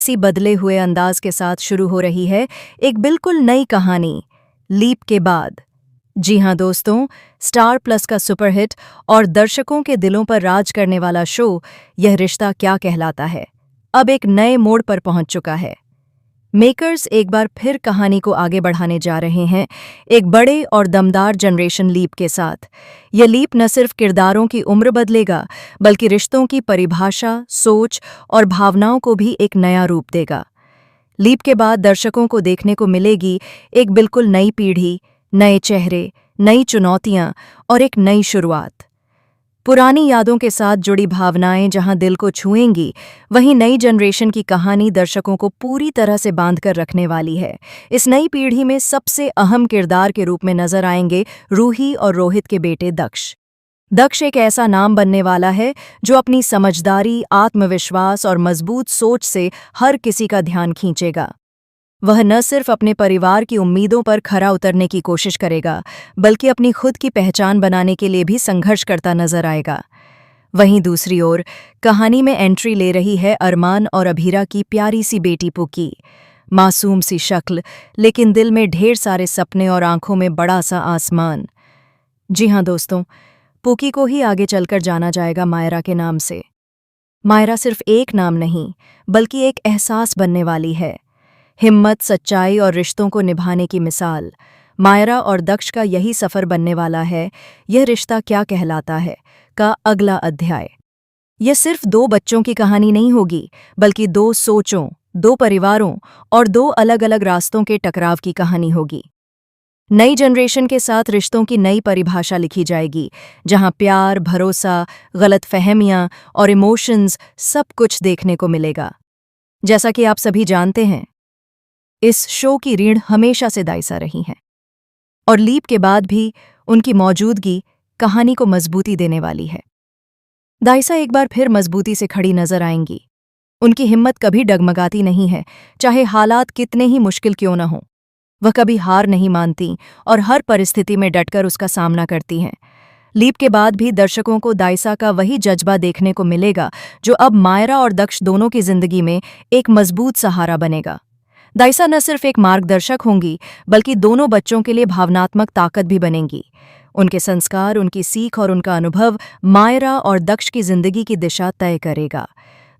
इसी बदले हुए अंदाज के साथ शुरू हो रही है एक बिल्कुल नई कहानी, लीप के बाद। जी हाँ दोस्तों, स्टार प्लस का सुपरहिट और दर्शकों के दिलों पर राज करने वाला शो यह रिश्ता क्या कहलाता है अब एक नए मोड़ पर पहुंच चुका है। मेकर्स एक बार फिर कहानी को आगे बढ़ाने जा रहे हैं एक बड़े और दमदार जनरेशन लीप के साथ। यह लीप न सिर्फ किरदारों की उम्र बदलेगा बल्कि रिश्तों की परिभाषा, सोच और भावनाओं को भी एक नया रूप देगा। लीप के बाद दर्शकों को देखने को मिलेगी एक बिल्कुल नई पीढ़ी, नए चेहरे, नई चुनौतियां और एक नई शुरुआत। पुरानी यादों के साथ जुड़ी भावनाएं जहां दिल को छुएंगी, वहीं नई जनरेशन की कहानी दर्शकों को पूरी तरह से बांधकर रखने वाली है। इस नई पीढ़ी में सबसे अहम किरदार के रूप में नजर आएंगे रूही और रोहित के बेटे दक्ष। दक्ष एक ऐसा नाम बनने वाला है जो अपनी समझदारी, आत्मविश्वास और मजबूत सोच से हर किसी का ध्यान खींचेगा। वह न सिर्फ अपने परिवार की उम्मीदों पर खरा उतरने की कोशिश करेगा बल्कि अपनी खुद की पहचान बनाने के लिए भी संघर्ष करता नजर आएगा। वहीं दूसरी ओर कहानी में एंट्री ले रही है अरमान और अभीरा की प्यारी सी बेटी पुकी। मासूम सी शक्ल, लेकिन दिल में ढेर सारे सपने और आंखों में बड़ा सा आसमान। जी हाँ दोस्तों, पुकी को ही आगे चलकर जाना जाएगा मायरा के नाम से। मायरा सिर्फ एक नाम नहीं बल्कि एक एहसास बनने वाली है, हिम्मत, सच्चाई और रिश्तों को निभाने की मिसाल। मायरा और दक्ष का यही सफ़र बनने वाला है यह रिश्ता क्या कहलाता है का अगला अध्याय। यह सिर्फ दो बच्चों की कहानी नहीं होगी बल्कि दो सोचों, दो परिवारों और दो अलग अलग रास्तों के टकराव की कहानी होगी। नई जनरेशन के साथ रिश्तों की नई परिभाषा लिखी जाएगी, जहां प्यार, भरोसा, गलतफहमियां और इमोशंस सब कुछ देखने को मिलेगा। जैसा कि आप सभी जानते हैं, इस शो की रीढ़ हमेशा से दाइसा रही है और लीप के बाद भी उनकी मौजूदगी कहानी को मजबूती देने वाली है। दाइसा एक बार फिर मजबूती से खड़ी नजर आएंगी। उनकी हिम्मत कभी डगमगाती नहीं है, चाहे हालात कितने ही मुश्किल क्यों न हों। वह कभी हार नहीं मानती और हर परिस्थिति में डटकर उसका सामना करती हैं। लीप के बाद भी दर्शकों को दाइसा का वही जज्बा देखने को मिलेगा जो अब मायरा और दक्ष दोनों की जिंदगी में एक मजबूत सहारा बनेगा। दाइसा न सिर्फ एक मार्गदर्शक होंगी बल्कि दोनों बच्चों के लिए भावनात्मक ताकत भी बनेंगी। उनके संस्कार, उनकी सीख और उनका अनुभव मायरा और दक्ष की जिंदगी की दिशा तय करेगा।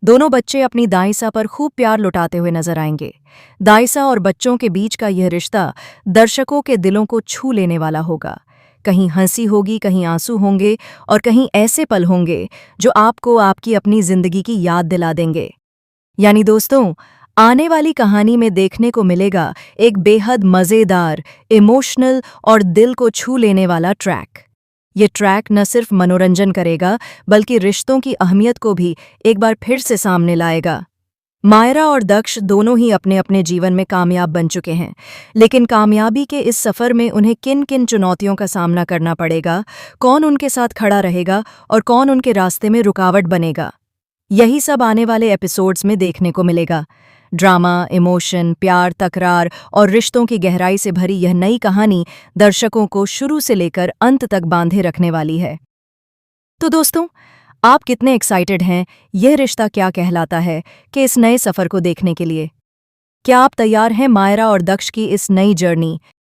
दोनों बच्चे अपनी दाइसा पर खूब प्यार लुटाते हुए नजर आएंगे। दाइसा और बच्चों के बीच का यह रिश्ता दर्शकों के दिलों को छू लेने वाला होगा। कहीं हंसी होगी, कहीं आंसू होंगे और कहीं ऐसे पल होंगे जो आपको आपकी अपनी जिंदगी की याद दिला देंगे। यानी दोस्तों, आने वाली कहानी में देखने को मिलेगा एक बेहद मज़ेदार, इमोशनल और दिल को छू लेने वाला ट्रैक। ये ट्रैक न सिर्फ मनोरंजन करेगा बल्कि रिश्तों की अहमियत को भी एक बार फिर से सामने लाएगा। मायरा और दक्ष दोनों ही अपने अपने जीवन में कामयाब बन चुके हैं, लेकिन कामयाबी के इस सफ़र में उन्हें किन किन चुनौतियों का सामना करना पड़ेगा, कौन उनके साथ खड़ा रहेगा और कौन उनके रास्ते में रुकावट बनेगा, यही सब आने वाले एपिसोड्स में देखने को मिलेगा। ड्रामा, इमोशन, प्यार, तकरार और रिश्तों की गहराई से भरी यह नई कहानी दर्शकों को शुरू से लेकर अंत तक बांधे रखने वाली है। तो दोस्तों, आप कितने एक्साइटेड हैं यह रिश्ता क्या कहलाता है कि इस नए सफ़र को देखने के लिए? क्या आप तैयार हैं मायरा और दक्ष की इस नई जर्नी